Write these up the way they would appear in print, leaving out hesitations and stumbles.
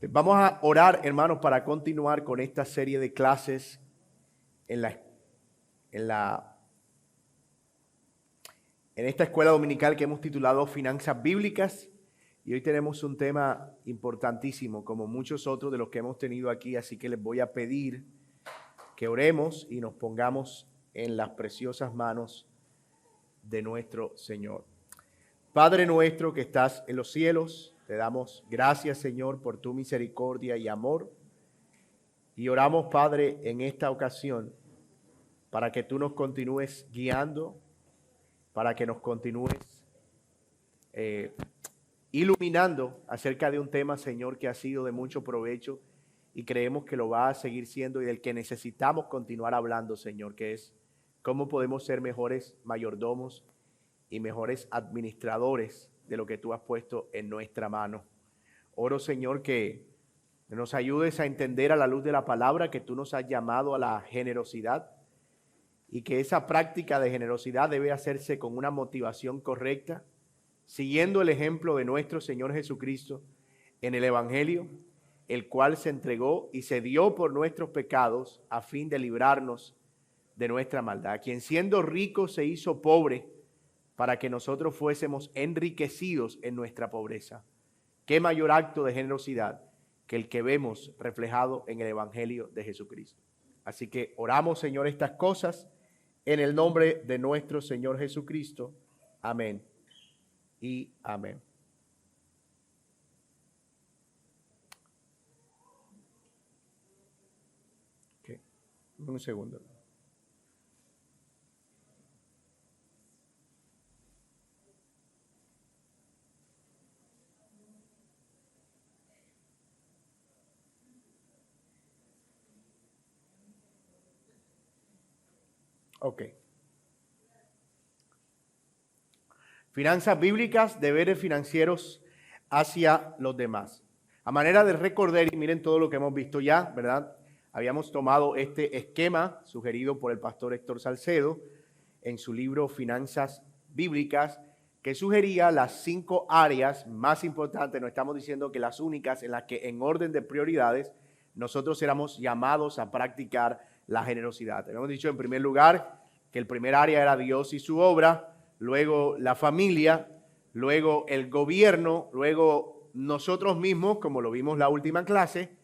Vamos a orar, hermanos, para continuar con esta serie de clases en esta escuela dominical que hemos titulado Finanzas Bíblicas. Y hoy tenemos un tema importantísimo, como muchos otros de los que hemos tenido aquí, así que les voy a pedir que oremos y nos pongamos en las preciosas manos de nuestro Señor. Padre nuestro que estás en los cielos, te damos gracias, Señor, por tu misericordia y amor. Y oramos, Padre, en esta ocasión, para que tú nos continúes guiando, para que nos continúes iluminando acerca de un tema, Señor, que ha sido de mucho provecho y creemos que lo va a seguir siendo y del que necesitamos continuar hablando, Señor, que es cómo podemos ser mejores mayordomos y mejores administradores de lo que tú has puesto en nuestra mano. Oro, Señor, que nos ayudes a entender a la luz de la palabra que tú nos has llamado a la generosidad y que esa práctica de generosidad debe hacerse con una motivación correcta, siguiendo el ejemplo de nuestro Señor Jesucristo en el Evangelio, el cual se entregó y se dio por nuestros pecados a fin de librarnos de nuestra maldad, quien siendo rico se hizo pobre para que nosotros fuésemos enriquecidos en nuestra pobreza. ¿Qué mayor acto de generosidad que el que vemos reflejado en el Evangelio de Jesucristo? Así que oramos, Señor, estas cosas en el nombre de nuestro Señor Jesucristo. Amén y amén. Okay. Un segundo. Ok. Finanzas bíblicas, deberes financieros hacia los demás. A manera de recordar, y miren todo lo que hemos visto ya, ¿verdad? Habíamos tomado este esquema sugerido por el pastor Héctor Salcedo en su libro Finanzas Bíblicas, que sugería las 5 áreas más importantes, no estamos diciendo que las únicas, en las que en orden de prioridades nosotros éramos llamados a practicar la generosidad. Hemos dicho en primer lugar que el primer área era Dios y su obra, luego la familia, luego el gobierno, luego nosotros mismos, como lo vimos la última clase,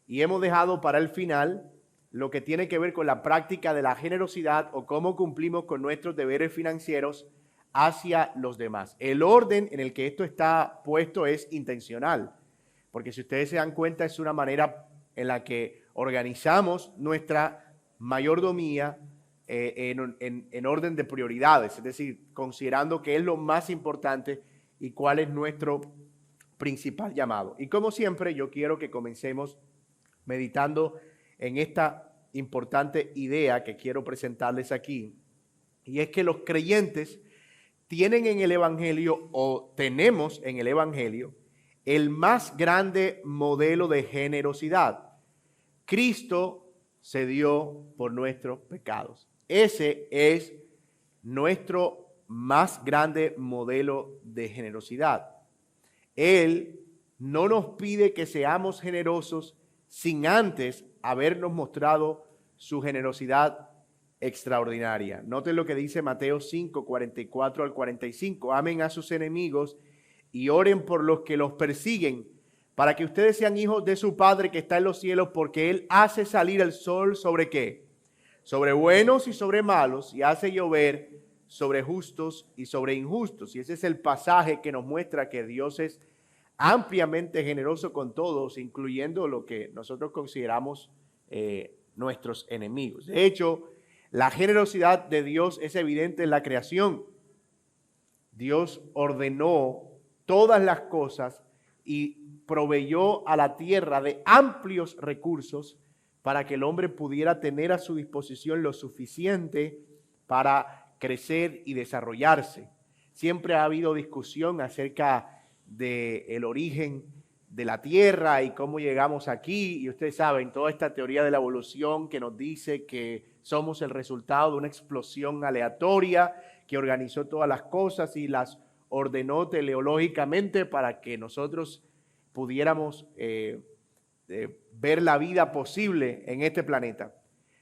y hemos dejado para el final lo que tiene que ver con la práctica de la generosidad o cómo cumplimos con nuestros deberes financieros hacia los demás. El orden en el que esto está puesto es intencional, porque si ustedes se dan cuenta es una manera en la que organizamos nuestra mayordomía en orden de prioridades, es decir, considerando qué es lo más importante y cuál es nuestro principal llamado. Y como siempre, yo quiero que comencemos meditando en esta importante idea que quiero presentarles aquí, y es que los creyentes tienen en el Evangelio o tenemos en el Evangelio el más grande modelo de generosidad. Cristo se dio por nuestros pecados. Ese es nuestro más grande modelo de generosidad. Él no nos pide que seamos generosos sin antes habernos mostrado su generosidad extraordinaria. Noten lo que dice Mateo 5, 44 al 45. Amen a sus enemigos y oren por los que los persiguen, para que ustedes sean hijos de su Padre que está en los cielos, porque Él hace salir el sol ¿sobre qué? Sobre buenos y sobre malos, y hace llover sobre justos y sobre injustos. Y ese es el pasaje que nos muestra que Dios es ampliamente generoso con todos, incluyendo lo que nosotros consideramos nuestros enemigos. De hecho, la generosidad de Dios es evidente en la creación. Dios ordenó todas las cosas y proveyó a la tierra de amplios recursos para que el hombre pudiera tener a su disposición lo suficiente para crecer y desarrollarse. Siempre ha habido discusión acerca del origen de la tierra y cómo llegamos aquí, y ustedes saben, toda esta teoría de la evolución que nos dice que somos el resultado de una explosión aleatoria que organizó todas las cosas y las ordenó teleológicamente para que nosotros pudiéramos ver la vida posible en este planeta.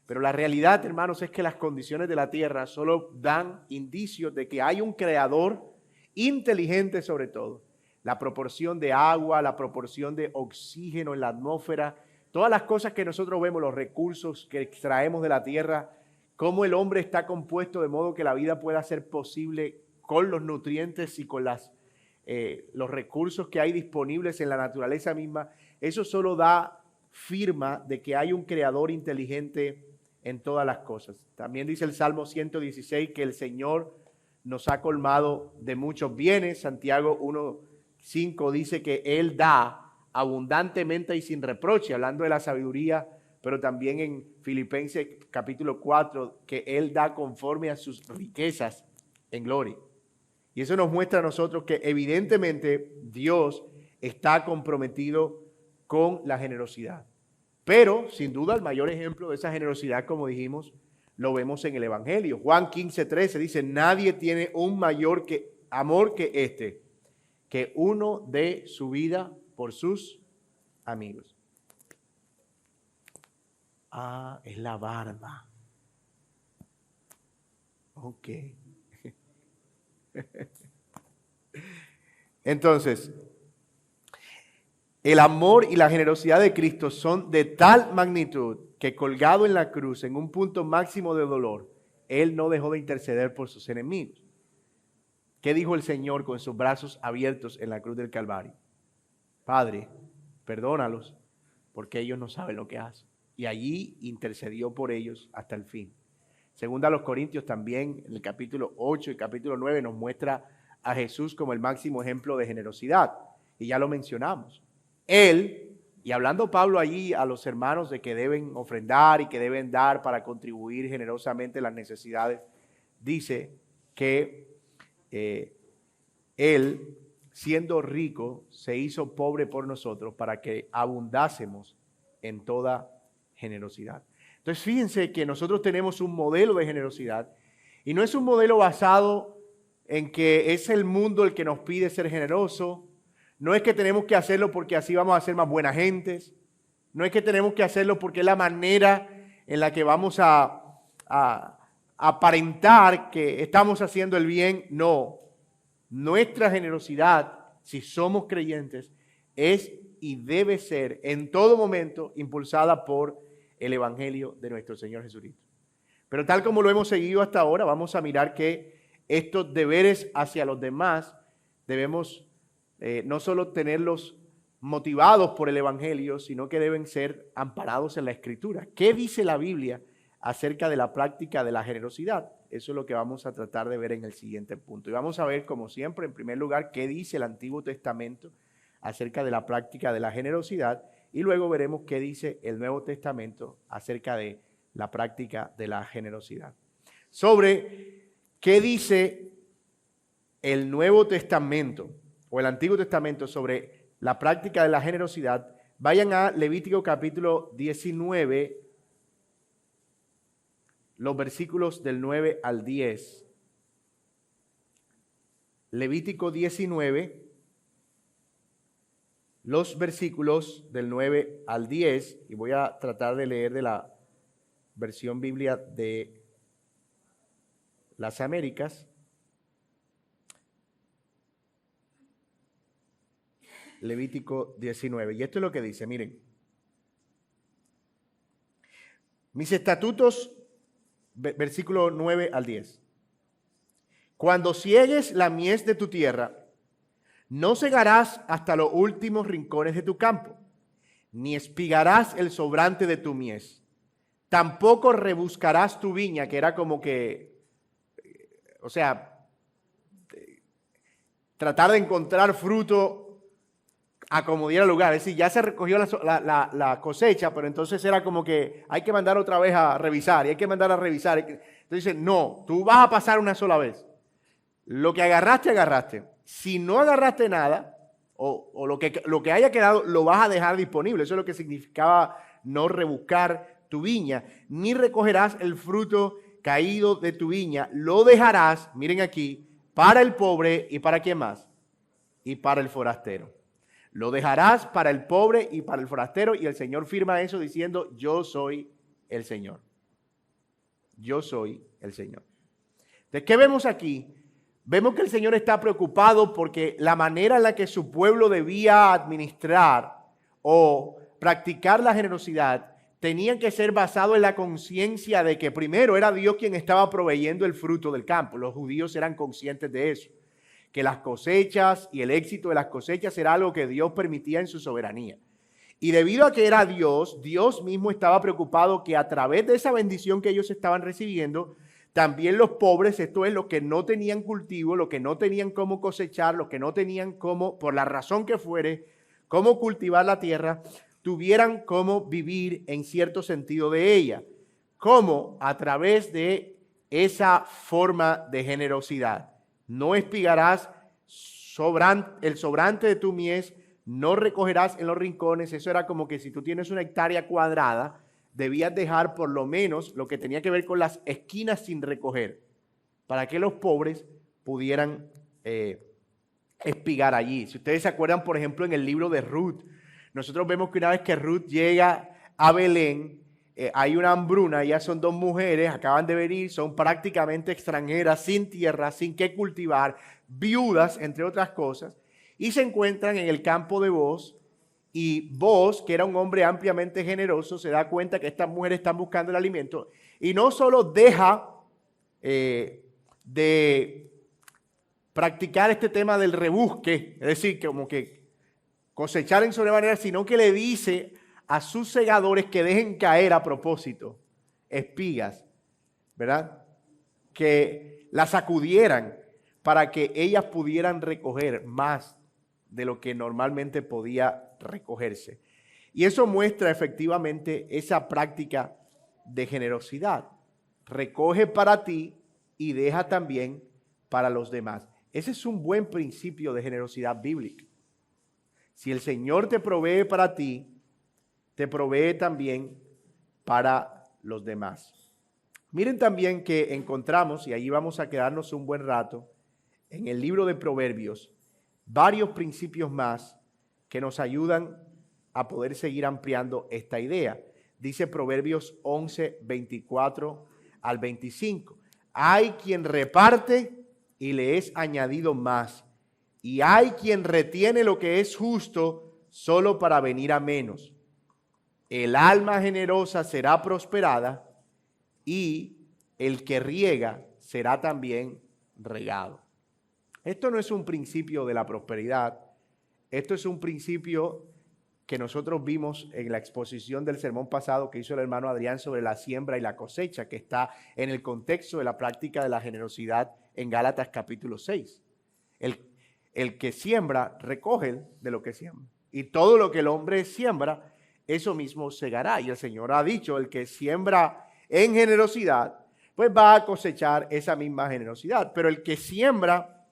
Pero la realidad, hermanos, es que las condiciones de la tierra solo dan indicios de que hay un creador inteligente sobre todo. La proporción de agua, la proporción de oxígeno en la atmósfera, todas las cosas que nosotros vemos, los recursos que extraemos de la tierra, cómo el hombre está compuesto de modo que la vida pueda ser posible con los nutrientes y con los recursos que hay disponibles en la naturaleza misma. Eso solo da firma de que hay un creador inteligente en todas las cosas. También dice el Salmo 116 que el Señor nos ha colmado de muchos bienes. Santiago 1:5 dice que Él da abundantemente y sin reproche, hablando de la sabiduría, pero también en Filipenses capítulo 4, que Él da conforme a sus riquezas en gloria. Y eso nos muestra a nosotros que evidentemente Dios está comprometido con la generosidad. Pero, sin duda, el mayor ejemplo de esa generosidad, como dijimos, lo vemos en el Evangelio. Juan 15:13 dice, nadie tiene un mayor amor que este, que uno dé su vida por sus amigos. Ah, es la barba. Ok. Entonces, el amor y la generosidad de Cristo son de tal magnitud que colgado en la cruz, en un punto máximo de dolor, Él no dejó de interceder por sus enemigos. ¿Qué dijo el Señor con sus brazos abiertos en la cruz del Calvario? Padre, perdónalos, porque ellos no saben lo que hacen. Y allí intercedió por ellos hasta el fin. Segunda a los Corintios también, en el capítulo 8 y capítulo 9, nos muestra a Jesús como el máximo ejemplo de generosidad. Y ya lo mencionamos. Él, y hablando Pablo allí a los hermanos de que deben ofrendar y que deben dar para contribuir generosamente las necesidades, dice que Él, siendo rico, se hizo pobre por nosotros para que abundásemos en toda generosidad. Entonces fíjense que nosotros tenemos un modelo de generosidad y no es un modelo basado en que es el mundo el que nos pide ser generoso. No es que tenemos que hacerlo porque así vamos a ser más buenas gentes. No es que tenemos que hacerlo porque es la manera en la que vamos a aparentar que estamos haciendo el bien. No. Nuestra generosidad, si somos creyentes, es y debe ser en todo momento impulsada por el Evangelio de nuestro Señor Jesucristo. Pero tal como lo hemos seguido hasta ahora, vamos a mirar que estos deberes hacia los demás debemos no solo tenerlos motivados por el Evangelio, sino que deben ser amparados en la Escritura. ¿Qué dice la Biblia acerca de la práctica de la generosidad? Eso es lo que vamos a tratar de ver en el siguiente punto. Y vamos a ver, como siempre, en primer lugar, qué dice el Antiguo Testamento acerca de la práctica de la generosidad. Y luego veremos qué dice el Nuevo Testamento acerca de la práctica de la generosidad. Sobre qué dice el Nuevo Testamento o el Antiguo Testamento sobre la práctica de la generosidad, vayan a Levítico capítulo 19, los versículos del 9 al 10. Levítico 19, los versículos del 9 al 10, y voy a tratar de leer de la versión Biblia de las Américas. Levítico 19. Y esto es lo que dice, miren. Mis estatutos, versículo 9 al 10. Cuando ciegues la mies de tu tierra, no segarás hasta los últimos rincones de tu campo, ni espigarás el sobrante de tu mies. Tampoco rebuscarás tu viña, que era como que, o sea, tratar de encontrar fruto a como diera lugar. Es decir, ya se recogió la cosecha, pero entonces era como que hay que mandar otra vez a revisar, y hay que mandar a revisar. Entonces dice, no, tú vas a pasar una sola vez. Lo que agarraste, agarraste. Si no agarraste nada, o lo que haya quedado, lo vas a dejar disponible. Eso es lo que significaba no rebuscar tu viña. Ni recogerás el fruto caído de tu viña. Lo dejarás, miren aquí, para el pobre y para quién más. Y para el forastero. Lo dejarás para el pobre y para el forastero, y el Señor firma eso diciendo, yo soy el Señor. Yo soy el Señor. ¿De qué vemos aquí? Vemos que el Señor está preocupado porque la manera en la que su pueblo debía administrar o practicar la generosidad tenía que ser basado en la conciencia de que primero era Dios quien estaba proveyendo el fruto del campo. Los judíos eran conscientes de eso, que las cosechas y el éxito de las cosechas era algo que Dios permitía en su soberanía. Y debido a que era Dios, Dios mismo estaba preocupado que a través de esa bendición que ellos estaban recibiendo, también los pobres, esto es, los que no tenían cultivo, los que no tenían cómo cosechar, los que no tenían cómo, por la razón que fuere, cómo cultivar la tierra, tuvieran cómo vivir en cierto sentido de ella. ¿Cómo? A través de esa forma de generosidad. No espigarás el sobrante de tu mies, no recogerás en los rincones. Eso era como que si tú tienes una hectárea cuadrada, debías dejar por lo menos lo que tenía que ver con las esquinas sin recoger, para que los pobres pudieran espigar allí. Si ustedes se acuerdan, por ejemplo, en el libro de Ruth, nosotros vemos que una vez que Ruth llega a Belén, hay una hambruna, ellas son dos mujeres, acaban de venir, son prácticamente extranjeras, sin tierra, sin qué cultivar, viudas, entre otras cosas, y se encuentran en el campo de Booz, y Booz, que era un hombre ampliamente generoso, se da cuenta que estas mujeres están buscando el alimento, y no solo deja de practicar este tema del rebusque, es decir, como que cosechar en sobremanera, sino que le dice a sus segadores que dejen caer a propósito espigas, ¿verdad? Que las sacudieran para que ellas pudieran recoger más de lo que normalmente podía recogerse. Y eso muestra efectivamente esa práctica de generosidad. Recoge para ti y deja también para los demás. Ese es un buen principio de generosidad bíblica. Si el Señor te provee para ti, te provee también para los demás. Miren también que encontramos, y ahí vamos a quedarnos un buen rato, en el libro de Proverbios, varios principios más que nos ayudan a poder seguir ampliando esta idea. Dice Proverbios 11, 24 al 25. Hay quien reparte y le es añadido más, y hay quien retiene lo que es justo solo para venir a menos. El alma generosa será prosperada y el que riega será también regado. Esto no es un principio de la prosperidad, esto es un principio que nosotros vimos en la exposición del sermón pasado que hizo el hermano Adrián sobre la siembra y la cosecha, que está en el contexto de la práctica de la generosidad en Gálatas capítulo 6. El que siembra, recoge de lo que siembra. Y todo lo que el hombre siembra, eso mismo segará. Y el Señor ha dicho, el que siembra en generosidad, pues va a cosechar esa misma generosidad. Pero el que siembra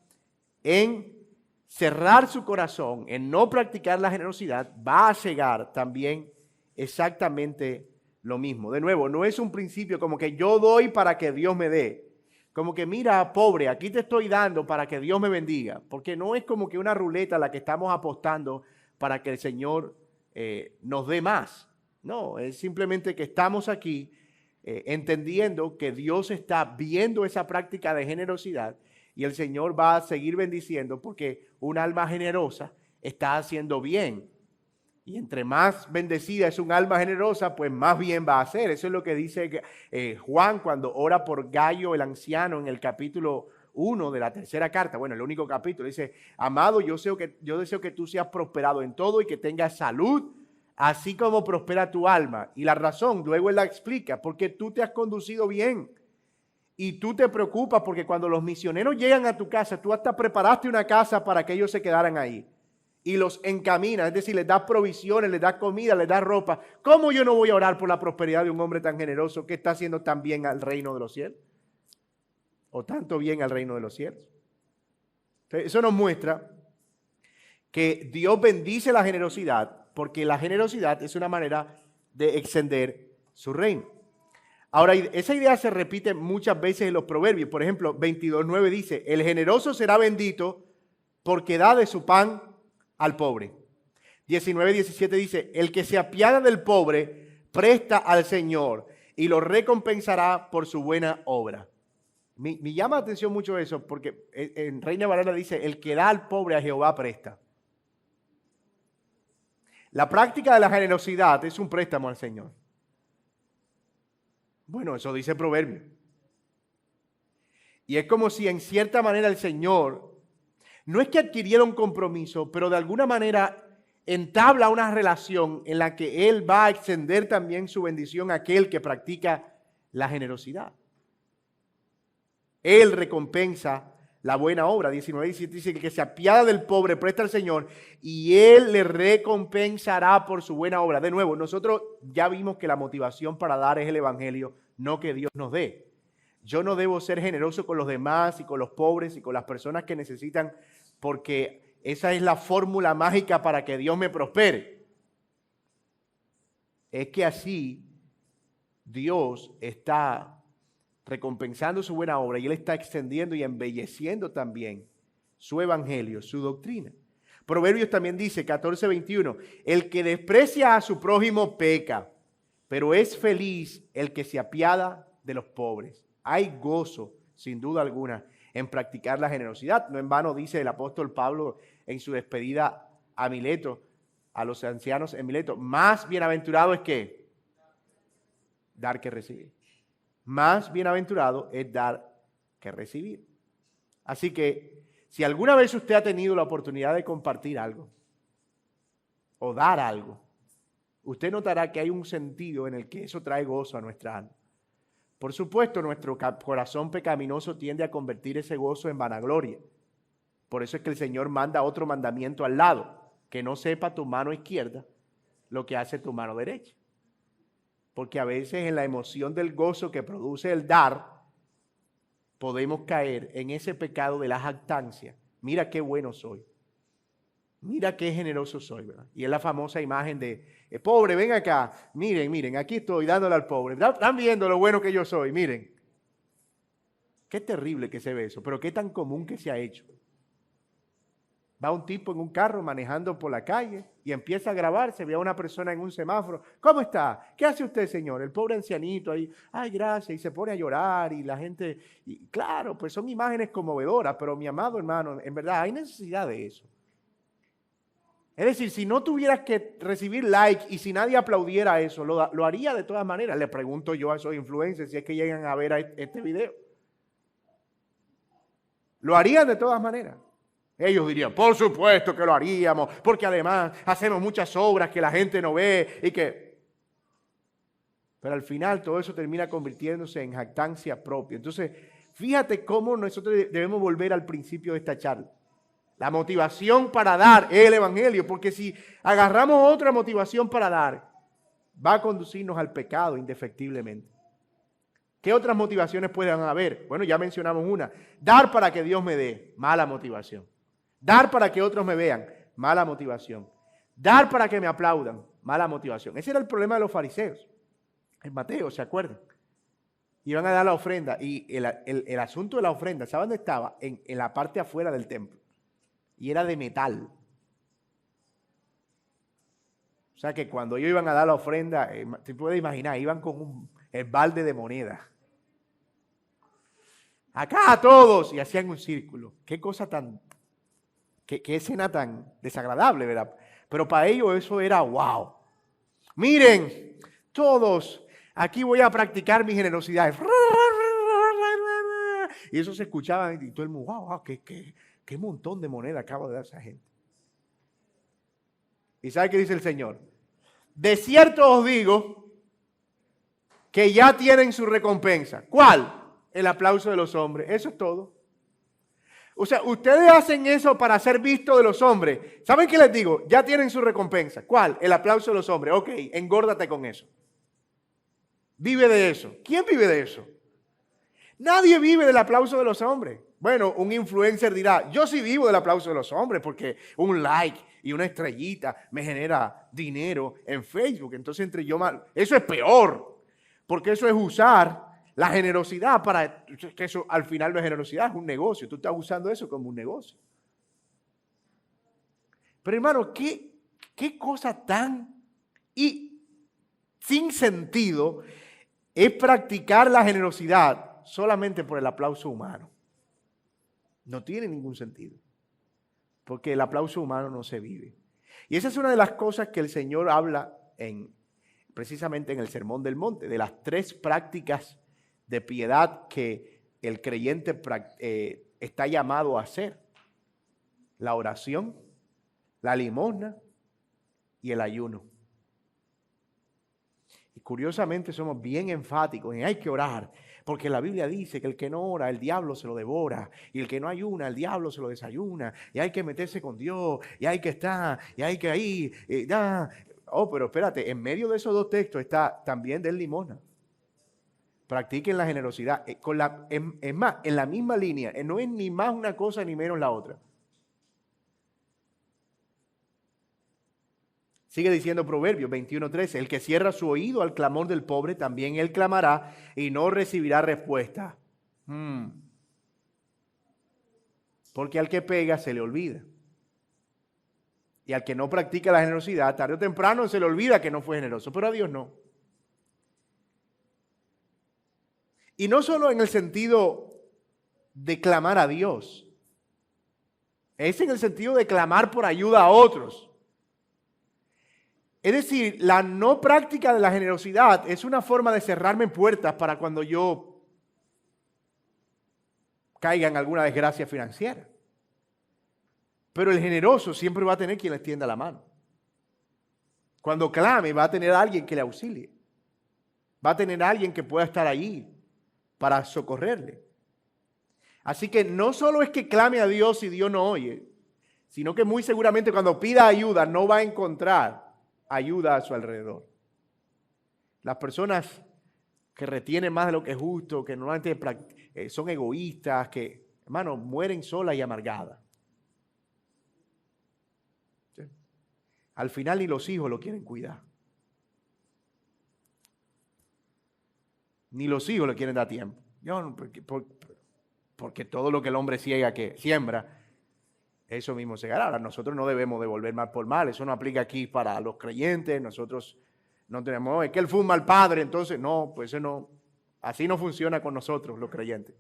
en cerrar su corazón, en no practicar la generosidad, va a cegar también exactamente lo mismo. De nuevo, no es un principio como que yo doy para que Dios me dé. Como que mira, pobre, aquí te estoy dando para que Dios me bendiga. Porque no es como que una ruleta a la que estamos apostando para que el Señor nos dé más. No, es simplemente que estamos aquí entendiendo que Dios está viendo esa práctica de generosidad y el Señor va a seguir bendiciendo porque un alma generosa está haciendo bien. Y entre más bendecida es un alma generosa, pues más bien va a hacer. Eso es lo que dice Juan cuando ora por Gallo el anciano en el capítulo 1 de la tercera carta. Bueno, el único capítulo. Dice, amado, yo deseo que tú seas prosperado en todo y que tengas salud, así como prospera tu alma. Y la razón, luego él la explica, porque tú te has conducido bien. Y tú te preocupas porque cuando los misioneros llegan a tu casa, tú hasta preparaste una casa para que ellos se quedaran ahí. Y los encaminas, es decir, les das provisiones, les das comida, les das ropa. ¿Cómo yo no voy a orar por la prosperidad de un hombre tan generoso que está haciendo tan bien al reino de los cielos? O tanto bien al reino de los cielos. Entonces, eso nos muestra que Dios bendice la generosidad porque la generosidad es una manera de extender su reino. Ahora, esa idea se repite muchas veces en los proverbios. Por ejemplo, 22:9 dice, el generoso será bendito porque da de su pan al pobre. 19:17 dice, el que se apiada del pobre, presta al Señor y lo recompensará por su buena obra. Me llama la atención mucho eso, porque en Reina Valera dice, el que da al pobre a Jehová presta. La práctica de la generosidad es un préstamo al Señor. Bueno, eso dice Proverbio. Y es como si en cierta manera el Señor, no es que adquiriera un compromiso, pero de alguna manera entabla una relación en la que Él va a extender también su bendición a aquel que practica la generosidad. Él recompensa la buena obra. 19:17 dice que se apiada del pobre presta al Señor y Él le recompensará por su buena obra. De nuevo, nosotros ya vimos que la motivación para dar es el Evangelio, no que Dios nos dé. Yo no debo ser generoso con los demás y con los pobres y con las personas que necesitan, porque esa es la fórmula mágica para que Dios me prospere. Es que así Dios está recompensando su buena obra y Él está extendiendo y embelleciendo también su evangelio, su doctrina. Proverbios también dice, 14:21, el que desprecia a su prójimo peca, pero es feliz el que se apiada de los pobres. Hay gozo, sin duda alguna, en practicar la generosidad. No en vano dice el apóstol Pablo en su despedida a Mileto, a los ancianos en Mileto, más bienaventurado es que dar que recibir. Más bienaventurado es dar que recibir. Así que, si alguna vez usted ha tenido la oportunidad de compartir algo o dar algo, usted notará que hay un sentido en el que eso trae gozo a nuestra alma. Por supuesto, nuestro corazón pecaminoso tiende a convertir ese gozo en vanagloria. Por eso es que el Señor manda otro mandamiento al lado, que no sepa tu mano izquierda lo que hace tu mano derecha. Porque a veces en la emoción del gozo que produce el dar, podemos caer en ese pecado de la jactancia. Mira qué bueno soy. Mira qué generoso soy, ¿verdad? Y es la famosa imagen de, pobre, ven acá. Miren, aquí estoy dándole al pobre. ¿Están viendo lo bueno que yo soy? Miren. Qué terrible que se ve eso, pero qué tan común que se ha hecho. Va un tipo en un carro manejando por la calle y empieza a grabarse, ve a una persona en un semáforo. ¿Cómo está? ¿Qué hace usted, señor? El pobre ancianito ahí, ay, gracias, y se pone a llorar y la gente, y claro, pues son imágenes conmovedoras, pero mi amado hermano, en verdad hay necesidad de eso. Es decir, si no tuvieras que recibir like y si nadie aplaudiera eso, lo haría de todas maneras. Le pregunto yo a esos influencers si es que llegan a ver este video. Lo harían de todas maneras. Ellos dirían, por supuesto que lo haríamos, porque además hacemos muchas obras que la gente no ve y que... Pero al final todo eso termina convirtiéndose en jactancia propia. Entonces, fíjate cómo nosotros debemos volver al principio de esta charla. La motivación para dar es el Evangelio, porque si agarramos otra motivación para dar, va a conducirnos al pecado indefectiblemente. ¿Qué otras motivaciones pueden haber? Bueno, ya mencionamos una. Dar para que Dios me dé, mala motivación. Dar para que otros me vean, mala motivación. Dar para que me aplaudan, mala motivación. Ese era el problema de los fariseos. En Mateo, ¿se acuerdan? Iban a dar la ofrenda y el asunto de la ofrenda, ¿saben dónde estaba? En la parte afuera del templo. Y era de metal. O sea que cuando ellos iban a dar la ofrenda, te puedes imaginar, iban con el balde de moneda. Acá a todos, y hacían un círculo. Qué cosa tan... Qué escena tan desagradable, ¿verdad? Pero para ellos eso era wow. Miren, todos, aquí voy a practicar mi generosidad. Y eso se escuchaba y todo el mundo, wow, qué montón de moneda acaba de dar esa gente. ¿Y sabe qué dice el Señor? De cierto os digo que ya tienen su recompensa. ¿Cuál? El aplauso de los hombres. Eso es todo. O sea, ustedes hacen eso para ser vistos de los hombres. ¿Saben qué les digo? Ya tienen su recompensa. ¿Cuál? El aplauso de los hombres. Ok, engórdate con eso. Vive de eso. ¿Quién vive de eso? Nadie vive del aplauso de los hombres. Bueno, un influencer dirá, yo sí vivo del aplauso de los hombres porque un like y una estrellita me genera dinero en Facebook. Entonces, entre yo más... Eso es peor, porque eso es usar la generosidad para... que eso al final no es generosidad, es un negocio. Tú estás usando eso como un negocio. Pero hermano, ¿Qué cosa tan y sin sentido es practicar la generosidad solamente por el aplauso humano? No tiene ningún sentido, porque el aplauso humano no se vive. Y esa es una de las cosas que el Señor habla precisamente en el Sermón del Monte, de las 3 prácticas de piedad que el creyente está llamado a hacer: la oración, la limosna y el ayuno. Y curiosamente somos bien enfáticos en hay que orar, porque la Biblia dice que el que no ora, el diablo se lo devora, y el que no ayuna, el diablo se lo desayuna, y hay que meterse con Dios, y hay que estar, y hay que ir, Oh, pero espérate, en medio de esos 2 textos está también del limosna. Practiquen la generosidad. Es más, en la misma línea, no es ni más una cosa ni menos la otra. Sigue diciendo Proverbios 21:13, el que cierra su oído al clamor del pobre, también él clamará y no recibirá respuesta. Porque al que pega se le olvida. Y al que no practica la generosidad, tarde o temprano se le olvida que no fue generoso, pero a Dios no. Y no solo en el sentido de clamar a Dios, es en el sentido de clamar por ayuda a otros. Es decir, la no práctica de la generosidad es una forma de cerrarme puertas para cuando yo caiga en alguna desgracia financiera. Pero el generoso siempre va a tener quien le extienda la mano. Cuando clame, va a tener a alguien que le auxilie. Va a tener a alguien que pueda estar ahí para socorrerle. Así que no solo es que clame a Dios y Dios no oye, sino que muy seguramente cuando pida ayuda no va a encontrar ayuda a su alrededor. Las personas que retienen más de lo que es justo, que normalmente son egoístas, que, hermano, mueren solas y amargadas. ¿Sí? Al final ni los hijos lo quieren cuidar. Ni los hijos le quieren dar tiempo. Porque todo lo que el hombre siembra, eso mismo segará. Ahora, nosotros no debemos devolver mal por mal. Eso no aplica aquí para los creyentes. Nosotros no tenemos, es que él fue un mal padre, entonces no, pues eso no. Así no funciona con nosotros los creyentes.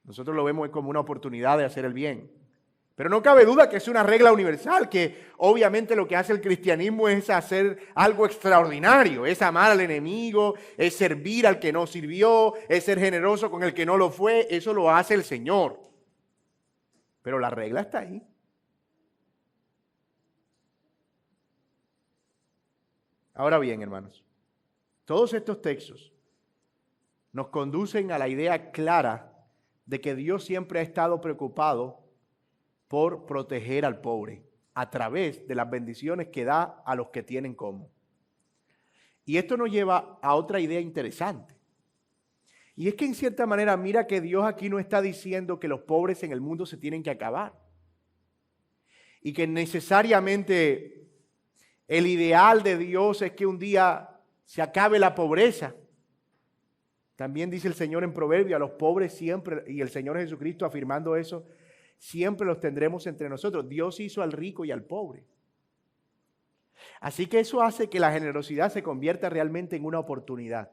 Nosotros lo vemos como una oportunidad de hacer el bien. Pero no cabe duda que es una regla universal, que obviamente lo que hace el cristianismo es hacer algo extraordinario, es amar al enemigo, es servir al que no sirvió, es ser generoso con el que no lo fue, eso lo hace el Señor. Pero la regla está ahí. Ahora bien, hermanos, todos estos textos nos conducen a la idea clara de que Dios siempre ha estado preocupado por proteger al pobre a través de las bendiciones que da a los que tienen como. Y esto nos lleva a otra idea interesante. Y es que en cierta manera, mira que Dios aquí no está diciendo que los pobres en el mundo se tienen que acabar. Y que necesariamente el ideal de Dios es que un día se acabe la pobreza. También dice el Señor en Proverbios, a los pobres siempre, y el Señor Jesucristo afirmando eso, siempre los tendremos entre nosotros. Dios hizo al rico y al pobre. Así que eso hace que la generosidad se convierta realmente en una oportunidad,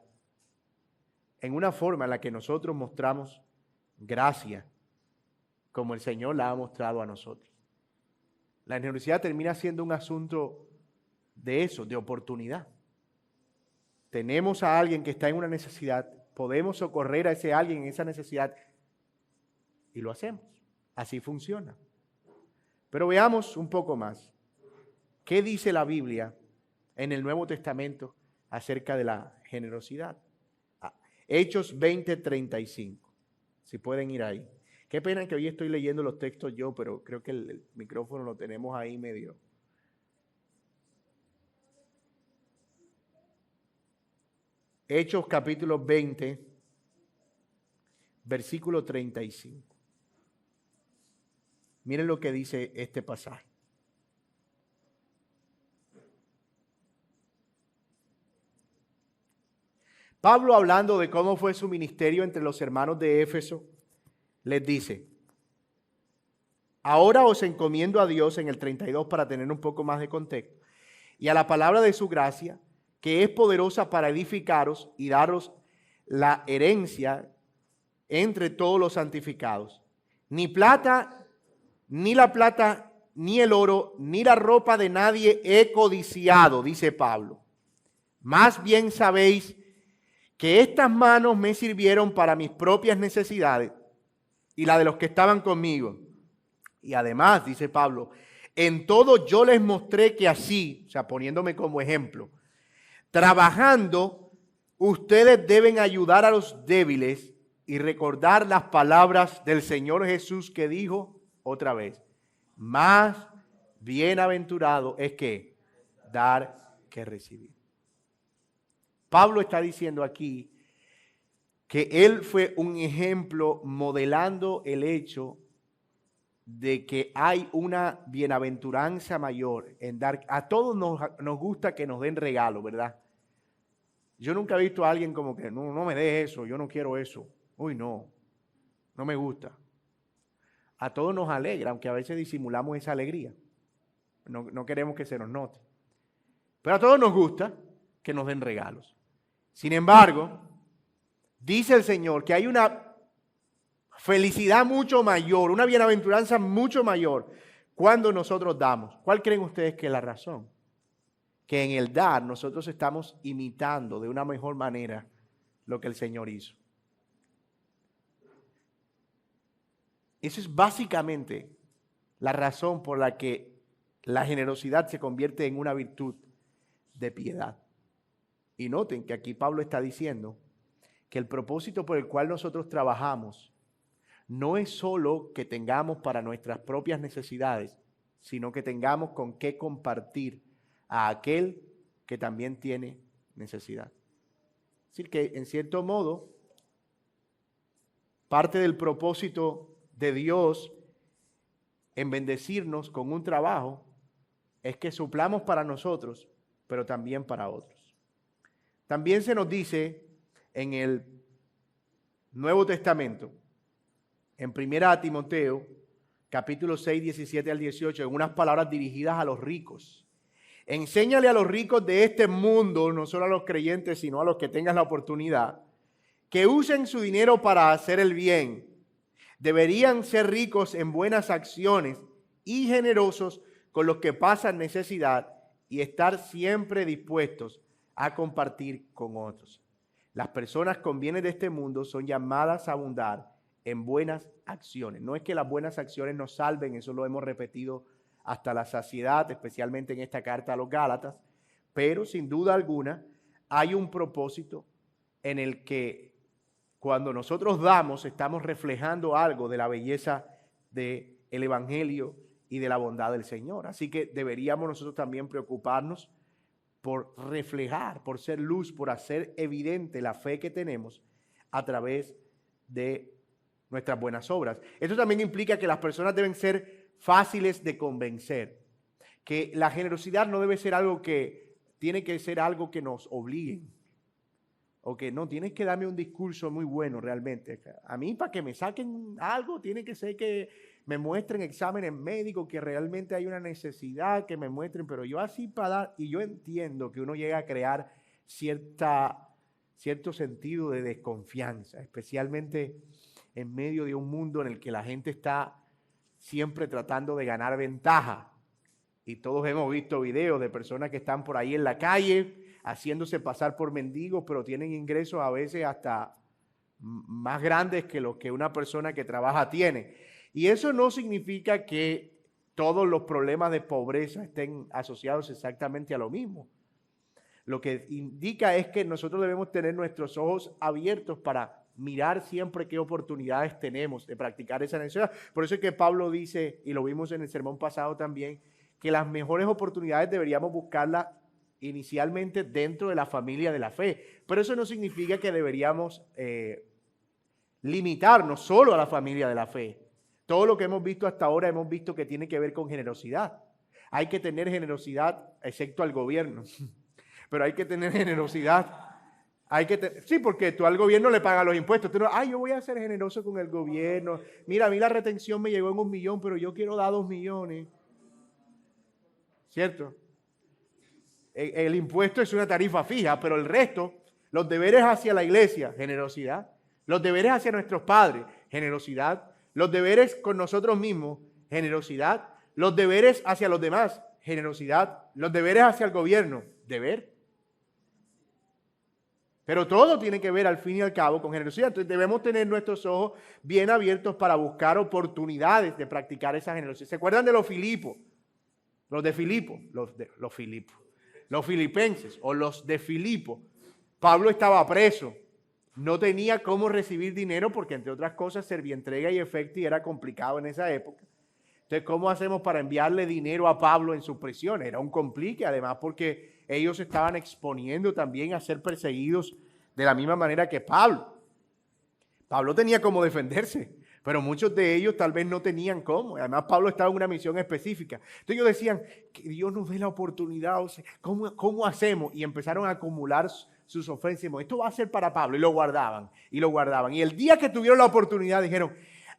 en una forma en la que nosotros mostramos gracia, como el Señor la ha mostrado a nosotros. La generosidad termina siendo un asunto de eso, de oportunidad. Tenemos a alguien que está en una necesidad, podemos socorrer a ese alguien en esa necesidad y lo hacemos. Así funciona. Pero veamos un poco más. ¿Qué dice la Biblia en el Nuevo Testamento acerca de la generosidad? Hechos 20:35. Si pueden ir ahí. Qué pena que hoy estoy leyendo los textos yo, pero creo que el micrófono lo tenemos ahí medio. Hechos capítulo 20, versículo 35. Miren lo que dice este pasaje. Pablo, hablando de cómo fue su ministerio entre los hermanos de Éfeso, les dice: Ahora os encomiendo a Dios en el 32 para tener un poco más de contexto, y a la palabra de su gracia, que es poderosa para edificaros y daros la herencia entre todos los santificados. Ni plata, ni la plata, ni el oro, ni la ropa de nadie he codiciado, dice Pablo. Más bien sabéis que estas manos me sirvieron para mis propias necesidades y la de los que estaban conmigo. Y además, dice Pablo, en todo yo les mostré que así, o sea, poniéndome como ejemplo, trabajando, ustedes deben ayudar a los débiles y recordar las palabras del Señor Jesús que dijo otra vez, más bienaventurado es que dar que recibir. Pablo está diciendo aquí que él fue un ejemplo modelando el hecho de que hay una bienaventuranza mayor en dar. A todos nos gusta que nos den regalo, ¿verdad? Yo nunca he visto a alguien como que no me dé eso, yo no quiero eso. Uy, no me gusta. A todos nos alegra, aunque a veces disimulamos esa alegría. No queremos que se nos note. Pero a todos nos gusta que nos den regalos. Sin embargo, dice el Señor que hay una felicidad mucho mayor, una bienaventuranza mucho mayor cuando nosotros damos. ¿Cuál creen ustedes que es la razón? Que en el dar nosotros estamos imitando de una mejor manera lo que el Señor hizo. Eso es básicamente la razón por la que la generosidad se convierte en una virtud de piedad. Y noten que aquí Pablo está diciendo que el propósito por el cual nosotros trabajamos no es solo que tengamos para nuestras propias necesidades, sino que tengamos con qué compartir a aquel que también tiene necesidad. Es decir, que en cierto modo, parte del propósito de Dios en bendecirnos con un trabajo es que suplamos para nosotros, pero también para otros. También se nos dice en el Nuevo Testamento, en 1 Timoteo, capítulo 6, 17 al 18, en unas palabras dirigidas a los ricos. Enséñale a los ricos de este mundo, no solo a los creyentes, sino a los que tengan la oportunidad, que usen su dinero para hacer el bien. Deberían ser ricos en buenas acciones y generosos con los que pasan necesidad y estar siempre dispuestos a compartir con otros. Las personas con bienes de este mundo son llamadas a abundar en buenas acciones. No es que las buenas acciones nos salven, eso lo hemos repetido hasta la saciedad, especialmente en esta carta a los Gálatas, pero sin duda alguna hay un propósito en el que cuando nosotros damos estamos reflejando algo de la belleza del Evangelio y de la bondad del Señor. Así que deberíamos nosotros también preocuparnos por reflejar, por ser luz, por hacer evidente la fe que tenemos a través de nuestras buenas obras. Esto también implica que las personas deben ser fáciles de convencer, que la generosidad no debe ser algo que tiene que ser algo que nos obliguen, o que no, tienes que darme un discurso muy bueno realmente. A mí para que me saquen algo tiene que ser que me muestren exámenes médicos, que realmente hay una necesidad, que me muestren, pero yo así para dar, y yo entiendo que uno llega a crear cierto sentido de desconfianza, especialmente en medio de un mundo en el que la gente está siempre tratando de ganar ventaja. Y todos hemos visto videos de personas que están por ahí en la calle haciéndose pasar por mendigos, pero tienen ingresos a veces hasta más grandes que los que una persona que trabaja tiene. Y eso no significa que todos los problemas de pobreza estén asociados exactamente a lo mismo. Lo que indica es que nosotros debemos tener nuestros ojos abiertos para mirar siempre qué oportunidades tenemos de practicar esa necesidad. Por eso es que Pablo dice, y lo vimos en el sermón pasado también, que las mejores oportunidades deberíamos buscarlas inicialmente dentro de la familia de la fe. Pero eso no significa que deberíamos limitarnos solo a la familia de la fe. Todo lo que hemos visto hasta ahora hemos visto que tiene que ver con generosidad. Hay que tener generosidad, excepto al gobierno, pero hay que tener generosidad Sí, porque tú al gobierno le pagas los impuestos. Tú no, yo voy a ser generoso con el gobierno. Mira, a mí la retención me llegó en 1 millón, pero yo quiero dar 2 millones. ¿Cierto? El impuesto es una tarifa fija, pero el resto, los deberes hacia la iglesia, generosidad. Los deberes hacia nuestros padres, generosidad. Los deberes con nosotros mismos, generosidad. Los deberes hacia los demás, generosidad. Los deberes hacia el gobierno, deber. Pero todo tiene que ver al fin y al cabo con generosidad. Entonces debemos tener nuestros ojos bien abiertos para buscar oportunidades de practicar esa generosidad. ¿Se acuerdan de los Filipos? Los de Filipo, los filipenses o los de Filipo. Pablo estaba preso. No tenía cómo recibir dinero porque, entre otras cosas, servientrega y efecto y era complicado en esa época. Entonces, ¿cómo hacemos para enviarle dinero a Pablo en su prisión? Era un complique, además porque ellos estaban exponiendo también a ser perseguidos de la misma manera que Pablo. Pablo tenía cómo defenderse, pero muchos de ellos tal vez no tenían cómo. Además, Pablo estaba en una misión específica. Entonces ellos decían, que Dios nos dé la oportunidad, o sea, ¿cómo hacemos? Y empezaron a acumular sus ofensas. Esto va a ser para Pablo. Y lo guardaban, y lo guardaban. Y el día que tuvieron la oportunidad dijeron,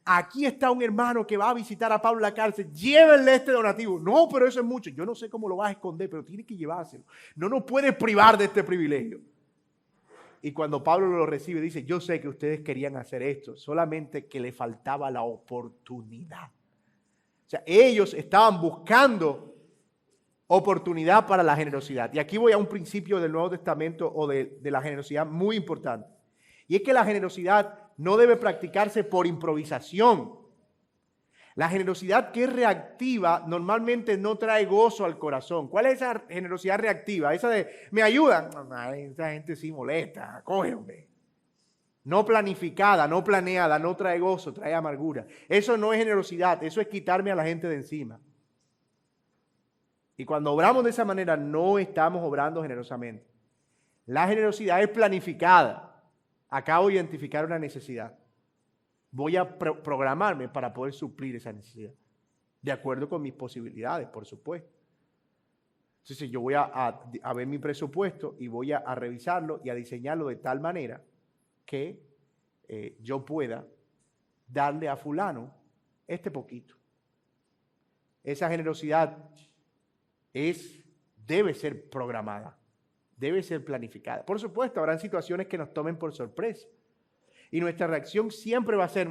aquí está un hermano que va a visitar a Pablo en la cárcel, llévenle este donativo. No, pero eso es mucho. Yo no sé cómo lo vas a esconder, pero tienes que llevárselo. No nos puedes privar de este privilegio. Y cuando Pablo lo recibe, dice, yo sé que ustedes querían hacer esto, solamente que le faltaba la oportunidad. O sea, ellos estaban buscando oportunidad para la generosidad. Y aquí voy a un principio del Nuevo Testamento o de la generosidad muy importante. Y es que la generosidad no debe practicarse por improvisación. La generosidad que es reactiva normalmente no trae gozo al corazón. ¿Cuál es esa generosidad reactiva? Esa de, ¿me ayudan? Ay, esa gente sí molesta, cógeme. No planificada, no planeada, no trae gozo, trae amargura. Eso no es generosidad, eso es quitarme a la gente de encima. Y cuando obramos de esa manera, no estamos obrando generosamente. La generosidad es planificada. Acabo de identificar una necesidad. Voy a programarme para poder suplir esa necesidad. De acuerdo con mis posibilidades, por supuesto. Entonces yo voy a ver mi presupuesto y voy a revisarlo y a diseñarlo de tal manera que yo pueda darle a fulano este poquito. Esa generosidad debe ser programada, debe ser planificada. Por supuesto, habrán situaciones que nos tomen por sorpresa. Y nuestra reacción siempre va a ser,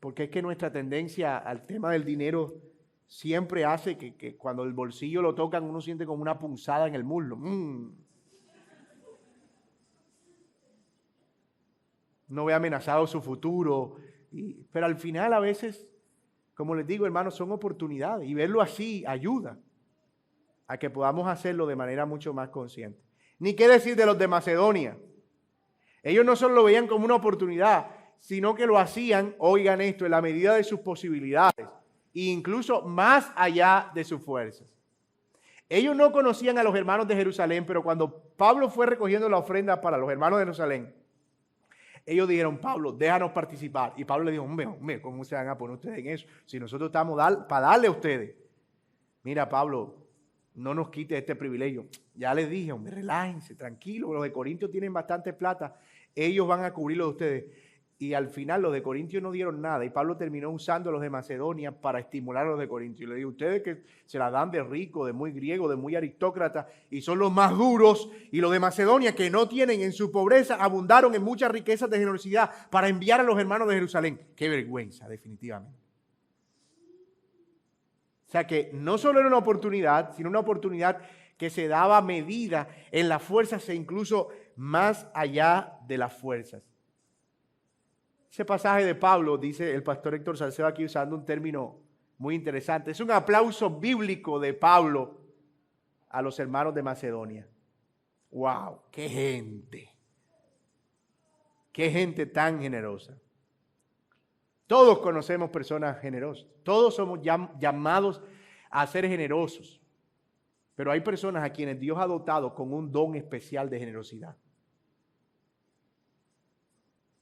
porque es que nuestra tendencia al tema del dinero siempre hace que cuando el bolsillo lo tocan uno siente como una punzada en el muslo. No ve amenazado su futuro. Pero al final a veces, como les digo, hermanos, son oportunidades. Y verlo así ayuda a que podamos hacerlo de manera mucho más consciente. Ni qué decir de los de Macedonia. Ellos no solo lo veían como una oportunidad, sino que lo hacían, oigan esto, en la medida de sus posibilidades, e incluso más allá de sus fuerzas. Ellos no conocían a los hermanos de Jerusalén, pero cuando Pablo fue recogiendo la ofrenda para los hermanos de Jerusalén, ellos dijeron, Pablo, déjanos participar. Y Pablo le dijo, hombre, ¿cómo se van a poner ustedes en eso? Si nosotros estamos para darle a ustedes. Mira, Pablo, no nos quite este privilegio. Ya les dije, hombre, relájense, tranquilos. Los de Corintios tienen bastante plata. Ellos van a cubrir lo de ustedes. Y al final los de Corintios no dieron nada. Y Pablo terminó usando a los de Macedonia para estimular a los de Corintios. Y le digo, ustedes que se la dan de rico, de muy griego, de muy aristócrata, y son los más duros. Y los de Macedonia, que no tienen en su pobreza, abundaron en muchas riquezas de generosidad para enviar a los hermanos de Jerusalén. Qué vergüenza, definitivamente. O sea que no solo era una oportunidad, sino una oportunidad que se daba medida en las fuerzas e incluso más allá de las fuerzas. Ese pasaje de Pablo, dice el pastor Héctor Salcedo aquí usando un término muy interesante. Es un aplauso bíblico de Pablo a los hermanos de Macedonia. ¡Wow! ¡Qué gente! ¡Qué gente tan generosa! Todos conocemos personas generosas. Todos somos llamados a ser generosos. Pero hay personas a quienes Dios ha dotado con un don especial de generosidad.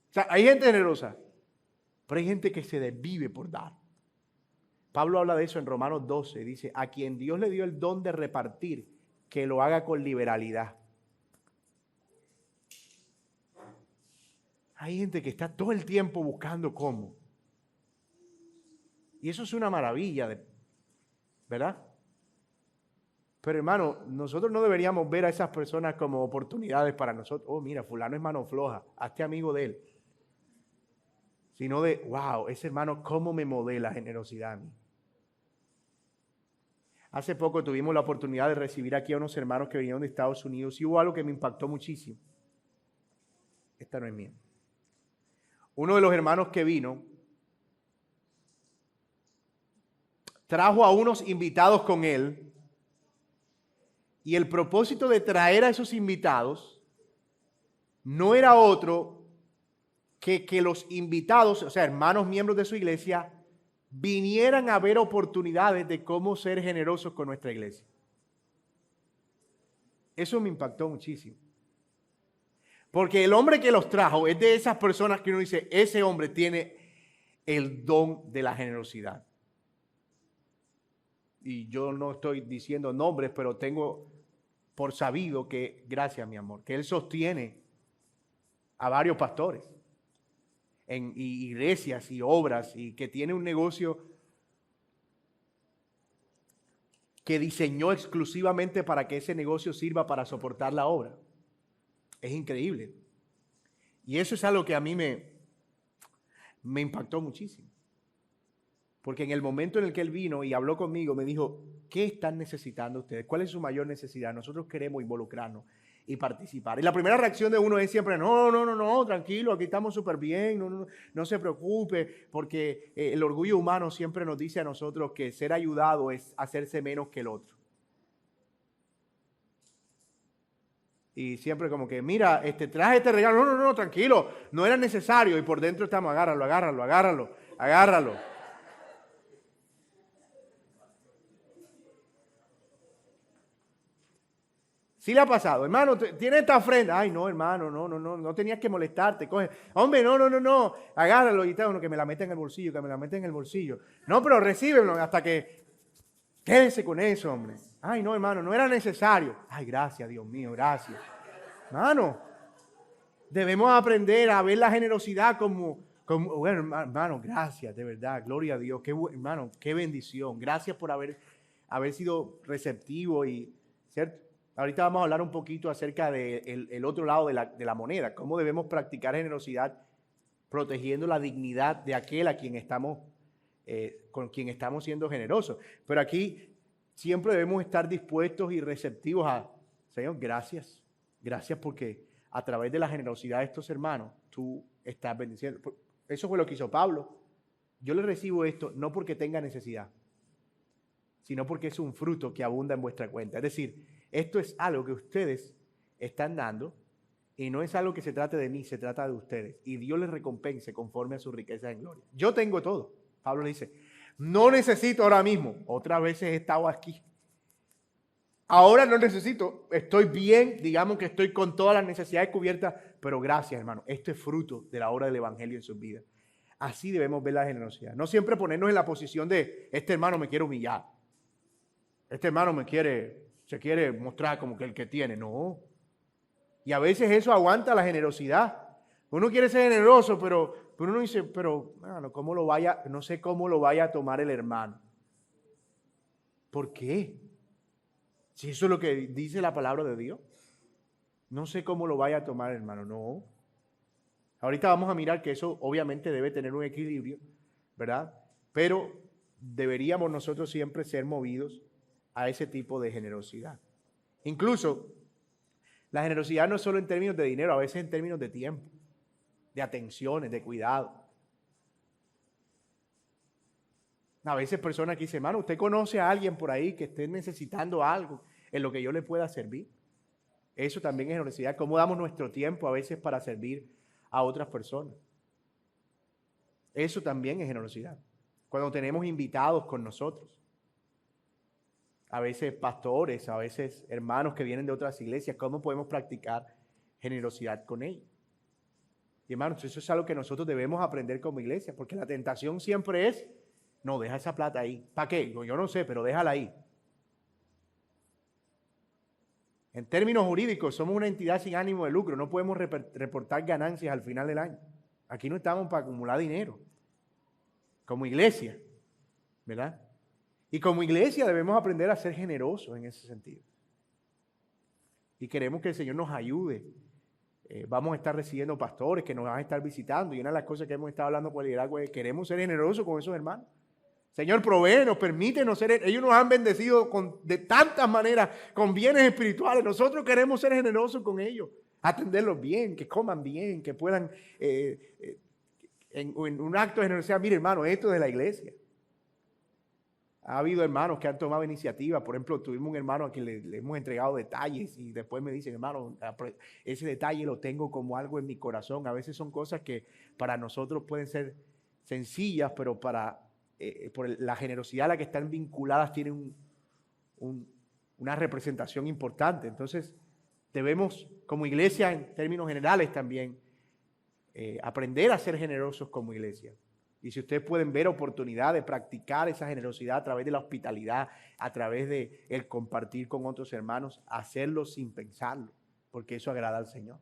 O sea, hay gente generosa, pero hay gente que se desvive por dar. Pablo habla de eso en Romanos 12. Dice, a quien Dios le dio el don de repartir, que lo haga con liberalidad. Hay gente que está todo el tiempo buscando cómo. Y eso es una maravilla, ¿verdad? Pero hermano, nosotros no deberíamos ver a esas personas como oportunidades para nosotros. Oh, mira, fulano es mano floja, hazte amigo de él. Sino de, wow, ese hermano, ¿cómo me modela generosidad a mí? Hace poco tuvimos la oportunidad de recibir aquí a unos hermanos que vinieron de Estados Unidos y hubo algo que me impactó muchísimo. Esta no es mía. Uno de los hermanos que vino trajo a unos invitados con él y el propósito de traer a esos invitados no era otro que los invitados, o sea, hermanos miembros de su iglesia, vinieran a ver oportunidades de cómo ser generosos con nuestra iglesia. Eso me impactó muchísimo. Porque el hombre que los trajo es de esas personas que uno dice, ese hombre tiene el don de la generosidad. Y yo no estoy diciendo nombres, pero tengo por sabido que, gracias mi amor, que él sostiene a varios pastores en iglesias y obras y que tiene un negocio que diseñó exclusivamente para que ese negocio sirva para soportar la obra. Es increíble. Y eso es algo que a mí me impactó muchísimo. Porque en el momento en el que él vino y habló conmigo, me dijo, ¿qué están necesitando ustedes? ¿Cuál es su mayor necesidad? Nosotros queremos involucrarnos y participar. Y la primera reacción de uno es siempre, no, tranquilo, aquí estamos súper bien, no se preocupe, porque el orgullo humano siempre nos dice a nosotros que ser ayudado es hacerse menos que el otro. Y siempre como que, mira, traje este regalo, no, tranquilo, no era necesario. Y por dentro estamos, agárralo. Sí le ha pasado, hermano, tiene esta ofrenda. Ay, no, hermano, no tenías que molestarte. Coge, hombre, no, agárralo y tal, que me la meta en el bolsillo, No, pero recíbelo hasta que quédese con eso, hombre. Ay, no, hermano, no era necesario. Ay, gracias, Dios mío, gracias. Hermano, debemos aprender a ver la generosidad como bueno, hermano, gracias, de verdad, gloria a Dios. Hermano, qué bendición. Gracias por haber sido receptivo y, ¿cierto? Ahorita vamos a hablar un poquito acerca del otro lado de la moneda, cómo debemos practicar generosidad protegiendo la dignidad de aquel a quien con quien estamos siendo generosos. Pero aquí siempre debemos estar dispuestos y receptivos a, Señor, gracias porque a través de la generosidad de estos hermanos, tú estás bendiciendo. Eso fue lo que hizo Pablo. Yo le recibo esto no porque tenga necesidad, sino porque es un fruto que abunda en vuestra cuenta. Es decir, esto es algo que ustedes están dando y no es algo que se trate de mí, se trata de ustedes. Y Dios les recompense conforme a su riqueza en gloria. Yo tengo todo. Pablo le dice, no necesito ahora mismo. Otras veces he estado aquí. Ahora no necesito. Estoy bien, digamos que estoy con todas las necesidades cubiertas, pero gracias, hermano. Esto es fruto de la obra del evangelio en sus vidas. Así debemos ver la generosidad. No siempre ponernos en la posición de, este hermano me quiere humillar. Este hermano se quiere mostrar como que el que tiene. No. Y a veces eso aguanta la generosidad. Uno quiere ser generoso, pero uno dice, bueno, no sé cómo lo vaya a tomar el hermano. ¿Por qué? Si eso es lo que dice la palabra de Dios. No sé cómo lo vaya a tomar, hermano. No. Ahorita vamos a mirar que eso obviamente debe tener un equilibrio, ¿verdad? Pero deberíamos nosotros siempre ser movidos a ese tipo de generosidad. Incluso, la generosidad no es solo en términos de dinero, a veces en términos de tiempo, de atenciones, de cuidado. A veces personas que dicen, hermano, ¿usted conoce a alguien por ahí que esté necesitando algo en lo que yo le pueda servir? Eso también es generosidad. ¿Cómo damos nuestro tiempo a veces para servir a otras personas? Eso también es generosidad. Cuando tenemos invitados con nosotros, a veces pastores, a veces hermanos que vienen de otras iglesias, ¿cómo podemos practicar generosidad con ellos? Y hermanos, eso es algo que nosotros debemos aprender como iglesia, porque la tentación siempre es No, deja esa plata ahí. ¿Para qué? Yo no sé, pero déjala ahí. En términos jurídicos, somos una entidad sin ánimo de lucro. No podemos reportar ganancias al final del año. Aquí no estamos para acumular dinero. Como iglesia, ¿verdad? Y como iglesia debemos aprender a ser generosos en ese sentido. Y queremos que el Señor nos ayude. Vamos a estar recibiendo pastores que nos van a estar visitando. Y una de las cosas que hemos estado hablando con el liderazgo es que queremos ser generosos con esos hermanos. Señor, provee, nos permítenos ser, ellos nos han bendecido de tantas maneras, con bienes espirituales. Nosotros queremos ser generosos con ellos, atenderlos bien, que coman bien, que puedan, en un acto de generosidad, mire hermano, esto es de la iglesia. Ha habido hermanos que han tomado iniciativa. Por ejemplo, tuvimos un hermano a quien le hemos entregado detalles y después me dicen, hermano, ese detalle lo tengo como algo en mi corazón. A veces son cosas que para nosotros pueden ser sencillas, pero por la generosidad a la que están vinculadas tienen una representación importante. Entonces, debemos, como iglesia, en términos generales también, aprender a ser generosos como iglesia. Y si ustedes pueden ver oportunidad de practicar esa generosidad a través de la hospitalidad, a través de el compartir con otros hermanos, hacerlo sin pensarlo, porque eso agrada al Señor.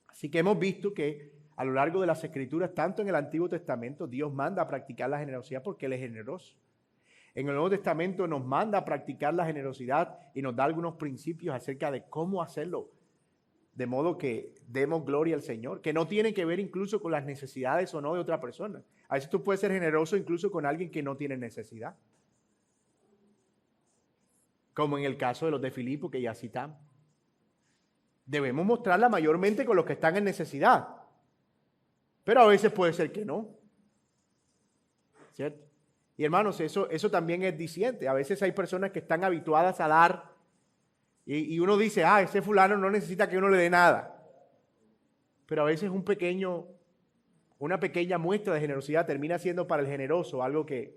Así que hemos visto que a lo largo de las Escrituras, tanto en el Antiguo Testamento, Dios manda a practicar la generosidad porque Él es generoso. En el Nuevo Testamento nos manda a practicar la generosidad y nos da algunos principios acerca de cómo hacerlo, de modo que demos gloria al Señor, que no tiene que ver incluso con las necesidades o no de otra persona. A veces tú puedes ser generoso incluso con alguien que no tiene necesidad, como en el caso de los de Filipo que ya citamos. Debemos mostrarla mayormente con los que están en necesidad, pero a veces puede ser que no, ¿cierto? Y hermanos, eso también es diciente. A veces hay personas que están habituadas a dar y uno dice, ese fulano no necesita que uno le dé nada. Pero a veces una pequeña muestra de generosidad termina siendo para el generoso algo que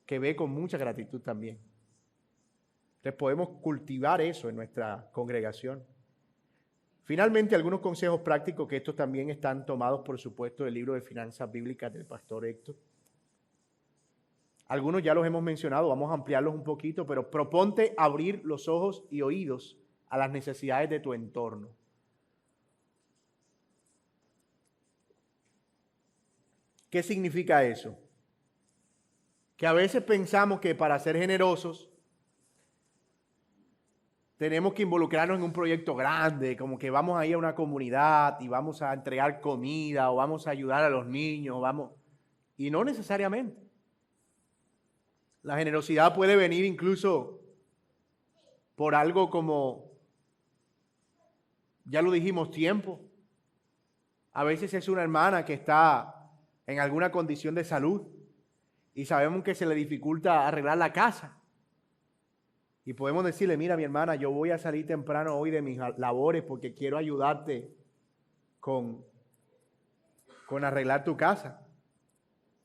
ve con mucha gratitud también. Entonces podemos cultivar eso en nuestra congregación. Finalmente, algunos consejos prácticos que estos también están tomados, por supuesto, del libro de Finanzas Bíblicas del pastor Héctor. Algunos ya los hemos mencionado, vamos a ampliarlos un poquito, pero proponte abrir los ojos y oídos a las necesidades de tu entorno. ¿Qué significa eso? Que a veces pensamos que para ser generosos tenemos que involucrarnos en un proyecto grande, como que vamos a ir a una comunidad y vamos a entregar comida o vamos a ayudar a los niños, y no necesariamente. La generosidad puede venir incluso por algo como, ya lo dijimos, tiempo. A veces es una hermana que está en alguna condición de salud y sabemos que se le dificulta arreglar la casa. Y podemos decirle, mira mi hermana, yo voy a salir temprano hoy de mis labores porque quiero ayudarte con arreglar tu casa,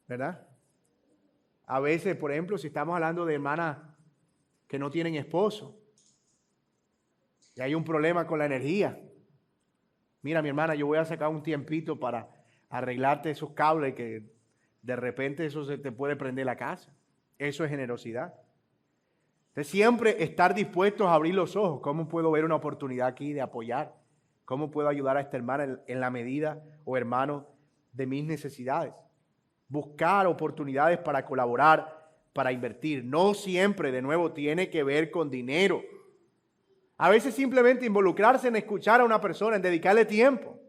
¿verdad? A veces, por ejemplo, si estamos hablando de hermanas que no tienen esposo y hay un problema con la energía. Mira, mi hermana, yo voy a sacar un tiempito para arreglarte esos cables que de repente eso se te puede prender la casa. Eso es generosidad. Entonces, siempre estar dispuestos a abrir los ojos. ¿Cómo puedo ver una oportunidad aquí de apoyar? ¿Cómo puedo ayudar a esta hermana en la medida o hermano de mis necesidades? Buscar oportunidades para colaborar, para invertir. No siempre, de nuevo, tiene que ver con dinero. A veces simplemente involucrarse en escuchar a una persona, en dedicarle tiempo.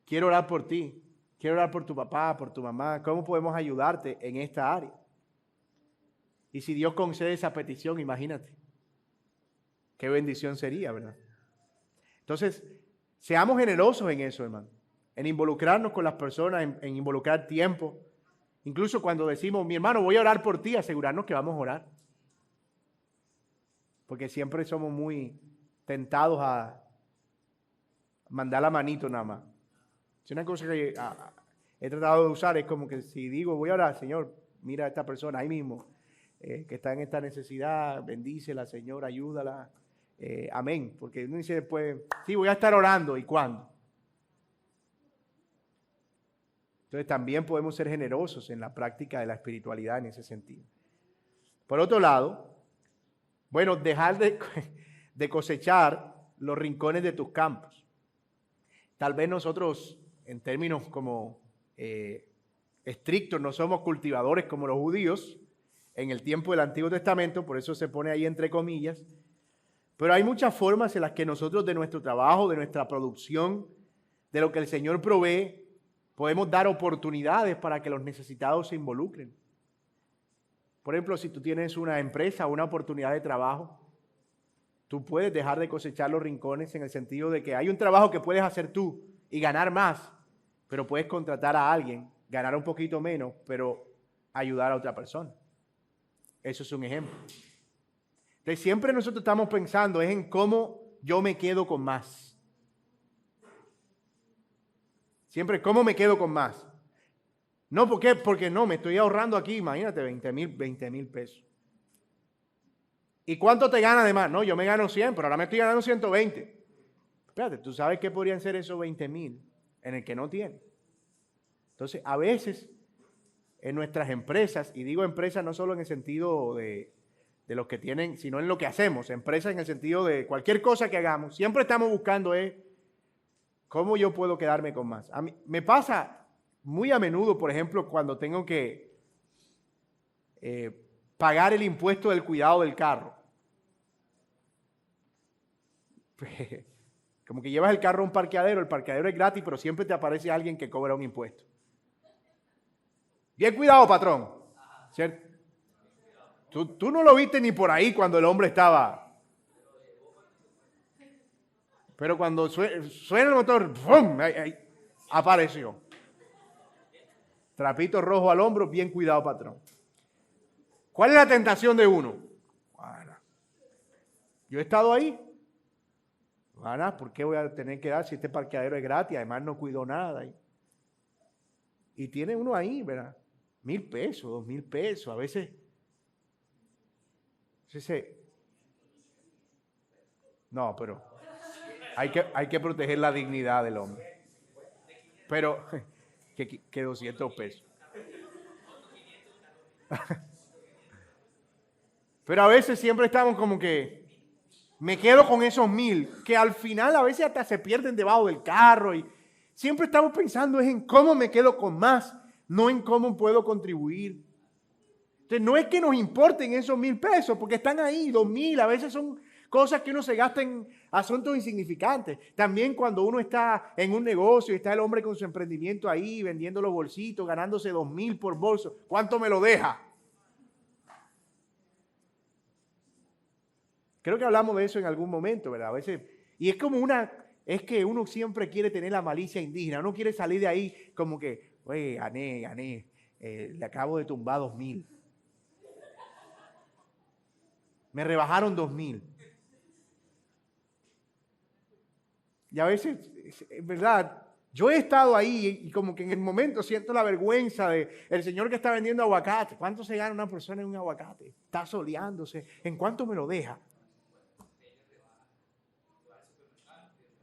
Quiero orar por ti, quiero orar por tu papá, por tu mamá. ¿Cómo podemos ayudarte en esta área? Y si Dios concede esa petición, imagínate. Qué bendición sería, ¿verdad? Entonces, seamos generosos en eso, hermano, en involucrarnos con las personas, en involucrar tiempo. Incluso cuando decimos, mi hermano, voy a orar por ti, asegurarnos que vamos a orar. Porque siempre somos muy tentados a mandar la manito nada más. Es una cosa que he tratado de usar, es como que si digo, voy a orar, Señor, mira a esta persona ahí mismo, que está en esta necesidad, bendícela, Señor, ayúdala. Amén, porque uno dice después, sí, voy a estar orando, ¿y cuándo? Entonces también podemos ser generosos en la práctica de la espiritualidad en ese sentido. Por otro lado, bueno, dejar de cosechar los rincones de tus campos. Tal vez nosotros, en términos como estrictos, no somos cultivadores como los judíos en el tiempo del Antiguo Testamento, por eso se pone ahí entre comillas, pero hay muchas formas en las que nosotros de nuestro trabajo, de nuestra producción, de lo que el Señor provee, podemos dar oportunidades para que los necesitados se involucren. Por ejemplo, si tú tienes una empresa o una oportunidad de trabajo, tú puedes dejar de cosechar los rincones en el sentido de que hay un trabajo que puedes hacer tú y ganar más, pero puedes contratar a alguien, ganar un poquito menos, pero ayudar a otra persona. Eso es un ejemplo. Entonces, siempre nosotros estamos pensando es en cómo yo me quedo con más. Siempre, ¿cómo me quedo con más? No, ¿por qué? Porque no, me estoy ahorrando aquí, imagínate, 20,000 pesos. ¿Y cuánto te gana de más? No, yo me gano 100, pero ahora me estoy ganando 120. Espérate, ¿tú sabes qué podrían ser esos 20,000 en el que no tiene? Entonces, a veces, en nuestras empresas, y digo empresas no solo en el sentido de los que tienen, sino en lo que hacemos, empresas en el sentido de cualquier cosa que hagamos, siempre estamos buscando ¿cómo yo puedo quedarme con más? A mí me pasa muy a menudo, por ejemplo, cuando tengo que pagar el impuesto del cuidado del carro. Como que llevas el carro a un parqueadero, el parqueadero es gratis, pero siempre te aparece alguien que cobra un impuesto. Bien cuidado, patrón. ¿Cierto? Tú no lo viste ni por ahí cuando el hombre estaba... Pero cuando suena el motor, ¡pum! Ahí apareció. Trapito rojo al hombro, bien cuidado, patrón. ¿Cuál es la tentación de uno? Bueno, yo he estado ahí. Bueno, ¿por qué voy a tener que dar si este parqueadero es gratis? Además no cuido nada. Y tiene uno ahí, ¿verdad? 1,000 pesos, 2,000 pesos, a veces. No, pero hay que proteger la dignidad del hombre. Pero, que 200 pesos. Pero a veces siempre estamos como que me quedo con esos 1,000, que al final a veces hasta se pierden debajo del carro y siempre estamos pensando es en cómo me quedo con más, no en cómo puedo contribuir. Entonces no es que nos importen esos 1,000 pesos, porque están ahí, 2,000, a veces son cosas que uno se gasta en asuntos insignificantes. También cuando uno está en un negocio y está el hombre con su emprendimiento ahí, vendiendo los bolsitos, ganándose 2,000 por bolso, ¿cuánto me lo deja? Creo que hablamos de eso en algún momento, ¿verdad? A veces, y es que uno siempre quiere tener la malicia indígena, uno quiere salir de ahí como que, oye, gané, le acabo de tumbar 2,000. Me rebajaron 2,000. Y a veces, es verdad, yo he estado ahí y como que en el momento siento la vergüenza de el señor que está vendiendo aguacate. ¿Cuánto se gana una persona en un aguacate? Está soleándose. ¿En cuánto me lo deja?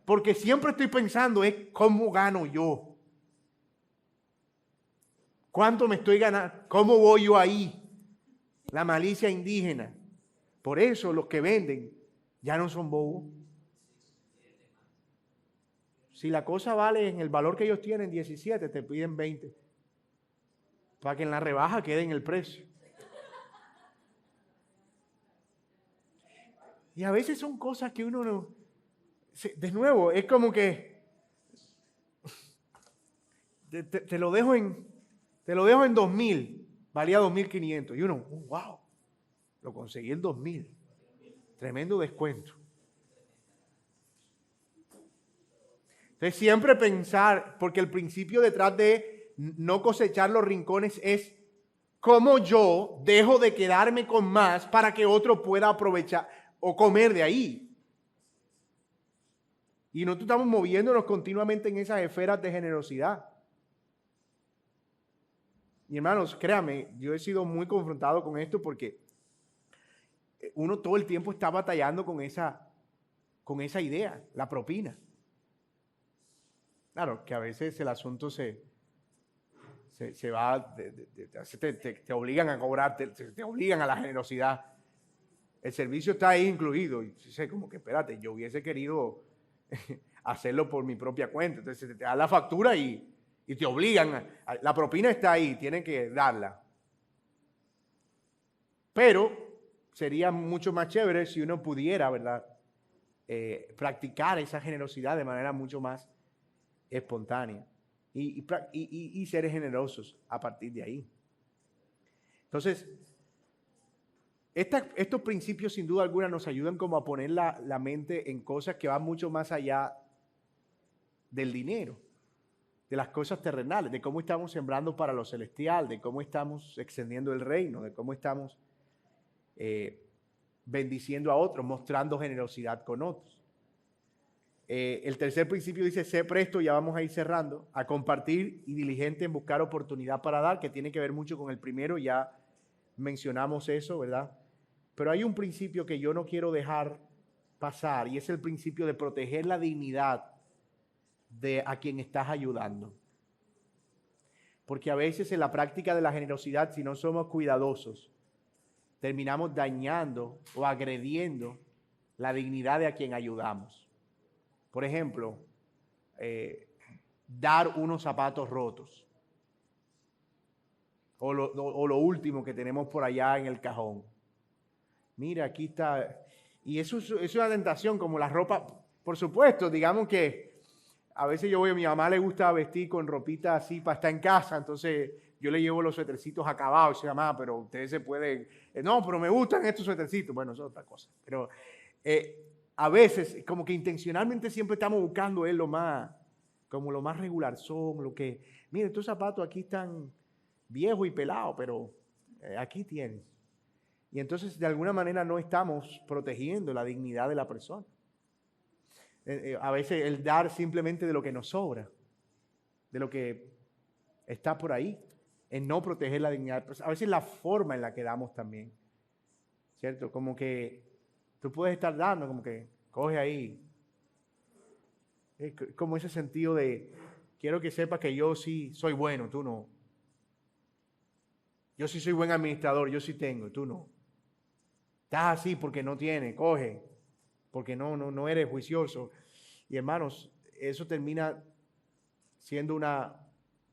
Porque siempre estoy pensando es cómo gano yo. ¿Cuánto me estoy ganando? ¿Cómo voy yo ahí? La malicia indígena. Por eso los que venden ya no son bobos. Si la cosa vale en el valor que ellos tienen, 17, te piden 20. Para que en la rebaja quede en el precio. Y a veces son cosas que uno no... De nuevo, es como que... Te lo dejo en 2,000. Valía 2,500. Y uno, wow, lo conseguí en 2,000. Tremendo descuento. Entonces siempre pensar, porque el principio detrás de no cosechar los rincones es cómo yo dejo de quedarme con más para que otro pueda aprovechar o comer de ahí. Y nosotros estamos moviéndonos continuamente en esas esferas de generosidad. Y hermanos, créanme, yo he sido muy confrontado con esto porque uno todo el tiempo está batallando con esa idea, la propina. Claro, que a veces el asunto se se va, te obligan a cobrar, te obligan a la generosidad. El servicio está ahí incluido. Y sé como que, espérate, yo hubiese querido hacerlo por mi propia cuenta. Entonces te dan la factura y te obligan. La propina está ahí, tienen que darla. Pero sería mucho más chévere si uno pudiera, ¿verdad? Practicar esa generosidad de manera mucho más espontánea y ser generosos a partir de ahí. Entonces, estos principios sin duda alguna nos ayudan como a poner la mente en cosas que van mucho más allá del dinero, de las cosas terrenales, de cómo estamos sembrando para lo celestial, de cómo estamos extendiendo el reino, de cómo estamos bendiciendo a otros, mostrando generosidad con otros. El tercer principio dice, sé presto, ya vamos a ir cerrando, a compartir y diligente en buscar oportunidad para dar, que tiene que ver mucho con el primero, ya mencionamos eso, ¿verdad? Pero hay un principio que yo no quiero dejar pasar y es el principio de proteger la dignidad de a quien estás ayudando. Porque a veces en la práctica de la generosidad, si no somos cuidadosos, terminamos dañando o agrediendo la dignidad de a quien ayudamos. Por ejemplo, dar unos zapatos rotos. O lo último que tenemos por allá en el cajón. Mira, aquí está. Y eso es una tentación, como la ropa. Por supuesto, digamos que a veces yo voy, a mi mamá le gusta vestir con ropita así para estar en casa, entonces yo le llevo los suétercitos acabados. Y dice, mamá, pero ustedes se pueden. No, pero me gustan estos suétercitos. Bueno, eso es otra cosa. Pero a veces, como que intencionalmente siempre estamos buscando lo más regular son, lo que. Mira, estos zapatos aquí están viejos y pelados, pero aquí tienes. Y entonces, de alguna manera, no estamos protegiendo la dignidad de la persona. A veces el dar simplemente de lo que nos sobra, de lo que está por ahí, en no proteger la dignidad. A veces la forma en la que damos también, ¿cierto? Como que tú puedes estar dando, como que coge ahí. Es como ese sentido de, quiero que sepas que yo sí soy bueno, tú no. Yo sí soy buen administrador, yo sí tengo, tú no. Estás así porque no tienes, coge, porque no eres juicioso. Y hermanos, eso termina siendo una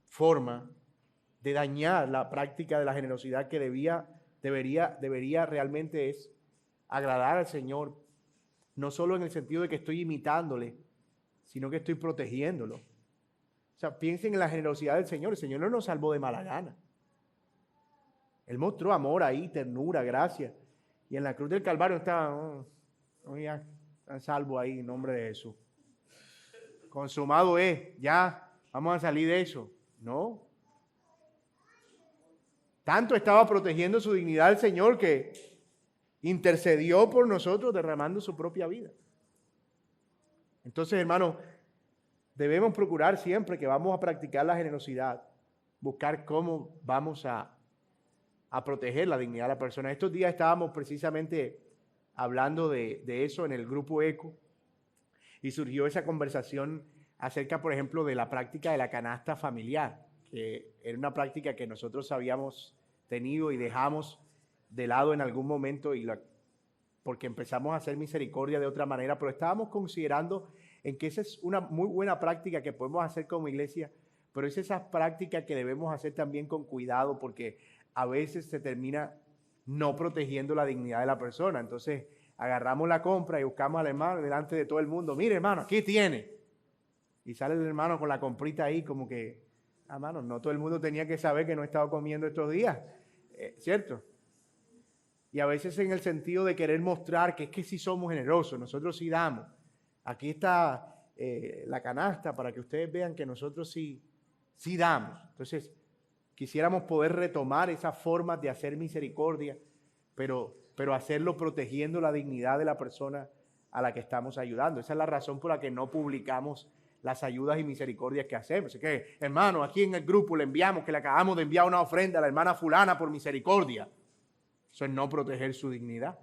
forma de dañar la práctica de la generosidad que debería realmente es agradar al Señor, no solo en el sentido de que estoy imitándole, sino que estoy protegiéndolo. O sea, piensen en la generosidad del Señor. El Señor no nos salvó de mala gana. Él mostró amor ahí, ternura, gracia. Y en la cruz del Calvario estaba, ya, están salvo ahí en nombre de Jesús. Consumado es, ya, vamos a salir de eso. No. Tanto estaba protegiendo su dignidad el Señor que intercedió por nosotros derramando su propia vida. Entonces, hermanos, debemos procurar siempre que vamos a practicar la generosidad, buscar cómo vamos a proteger la dignidad de la persona. Estos días estábamos precisamente hablando de eso en el grupo ECO y surgió esa conversación acerca, por ejemplo, de la práctica de la canasta familiar, que era una práctica que nosotros habíamos tenido y dejamos de lado en algún momento porque empezamos a hacer misericordia de otra manera, pero estábamos considerando en que esa es una muy buena práctica que podemos hacer como iglesia, pero es esa práctica que debemos hacer también con cuidado porque a veces se termina no protegiendo la dignidad de la persona. Entonces agarramos la compra y buscamos al hermano delante de todo el mundo. Mire, hermano, aquí tiene. Y sale el hermano con la comprita ahí como que, hermano, no todo el mundo tenía que saber que no he estado comiendo estos días, ¿cierto? Y a veces en el sentido de querer mostrar que es que sí somos generosos, nosotros sí damos. Aquí está la canasta para que ustedes vean que nosotros sí damos. Entonces, quisiéramos poder retomar esas formas de hacer misericordia, pero hacerlo protegiendo la dignidad de la persona a la que estamos ayudando. Esa es la razón por la que no publicamos las ayudas y misericordias que hacemos. Así que, hermano, aquí en el grupo le enviamos que le acabamos de enviar una ofrenda a la hermana fulana por misericordia. Eso es no proteger su dignidad,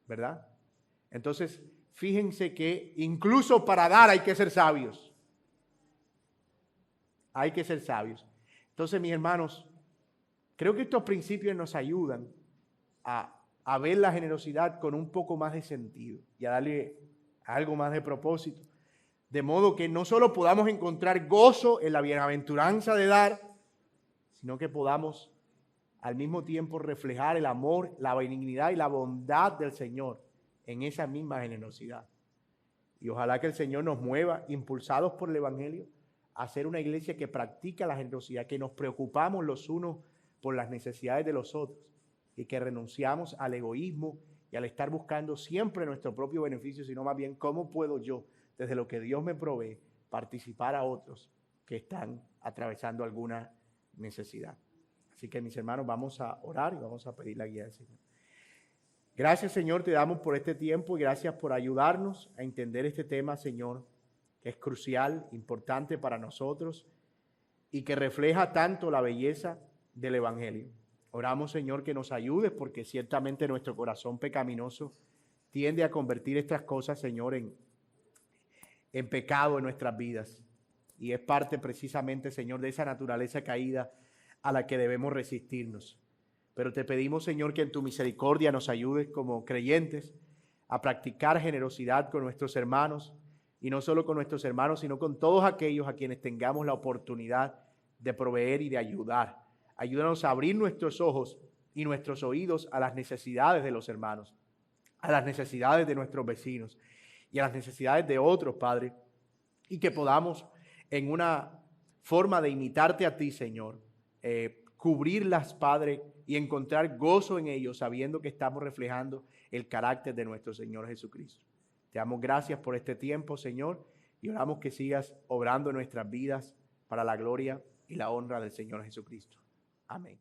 ¿verdad? Entonces, fíjense que incluso para dar hay que ser sabios. Hay que ser sabios. Entonces, mis hermanos, creo que estos principios nos ayudan a ver la generosidad con un poco más de sentido y a darle algo más de propósito. De modo que no solo podamos encontrar gozo en la bienaventuranza de dar, sino que podamos al mismo tiempo reflejar el amor, la benignidad y la bondad del Señor en esa misma generosidad. Y ojalá que el Señor nos mueva, impulsados por el Evangelio, a ser una iglesia que practica la generosidad, que nos preocupamos los unos por las necesidades de los otros y que renunciamos al egoísmo y al estar buscando siempre nuestro propio beneficio, sino más bien cómo puedo yo, desde lo que Dios me provee, participar a otros que están atravesando alguna necesidad. Así que, mis hermanos, vamos a orar y vamos a pedir la guía del Señor. Gracias, Señor, te damos por este tiempo y gracias por ayudarnos a entender este tema, Señor, que es crucial, importante para nosotros y que refleja tanto la belleza del Evangelio. Oramos, Señor, que nos ayudes porque ciertamente nuestro corazón pecaminoso tiende a convertir estas cosas, Señor, en pecado en nuestras vidas. Y es parte precisamente, Señor, de esa naturaleza caída a la que debemos resistirnos. Pero te pedimos, Señor, que en tu misericordia nos ayudes como creyentes a practicar generosidad con nuestros hermanos, y no solo con nuestros hermanos, sino con todos aquellos a quienes tengamos la oportunidad de proveer y de ayudar. Ayúdanos a abrir nuestros ojos y nuestros oídos a las necesidades de los hermanos, a las necesidades de nuestros vecinos y a las necesidades de otros, Padre, y que podamos en una forma de imitarte a ti, Señor, cubrirlas, Padre, y encontrar gozo en ellos, sabiendo que estamos reflejando el carácter de nuestro Señor Jesucristo. Te damos gracias por este tiempo, Señor, y oramos que sigas obrando en nuestras vidas para la gloria y la honra del Señor Jesucristo. Amén.